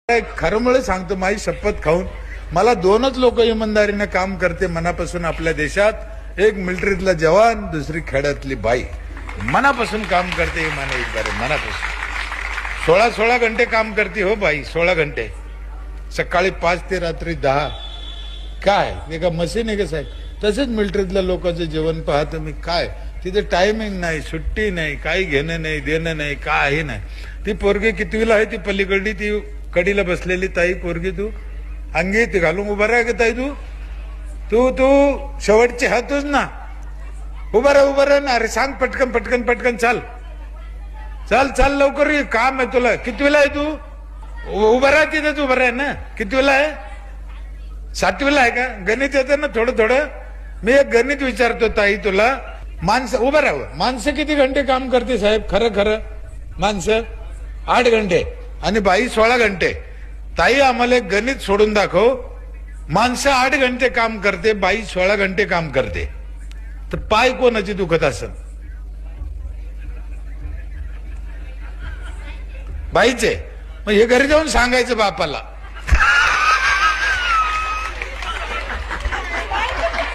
खरं सांगतो, माझी शपथ खाऊन मला दोनच लोक इमानदारीने काम करते मनापासून आपल्या देशात, एक मिलिटरीतला जवान, दुसरी खेड्यातली बाई मनापासून काम करते. मनापासून 16 घंटे काम करते हो बाई, 16 घंटे, सकाळी 5 ते रात्री 10. काय ते का मशीन आहे का साहेब? तसेच मिलिटरीतल्या लोकांचं जेवण पाहतो मी. काय तिथे टायमिंग नाही, सुट्टी नाही, काही घेणं नाही, देणं नाही, काही नाही. ती पोरगी कितवीला आहे? ती पलीकडली, ती कडीला बसलेली ताई पोरगी, तू अंगी ती घालून उभा राहा का ताई? तू तू शेवटचे हातच ना, उभा राहा ना. अरे सांग पटकन पटकन पटकन, चाल चाल चाल लवकर, काम आहे तुला. कितवीला आहे तू? उभा राहा तिथेच, उभा राहा ना. कितवीला आहे? 7वीला आहे का? गणित येतं ना थोडं थोडं? मी एक गणित विचारतो ताई तुला. माणसं उभं राहावं. माणसं किती घंटे काम करते साहेब? खरं खरं माणसं 8 घंटे आणि बाई 16 घंटे. ताई आम्हाला एक गणित सोडून दाखव. माणसं 8 घंटे काम करते, बाई 16 घंटे काम करते, तर पाय कोणाची दुखत असेल? बाईचे. मग हे घरी जाऊन सांगायचं बापाला.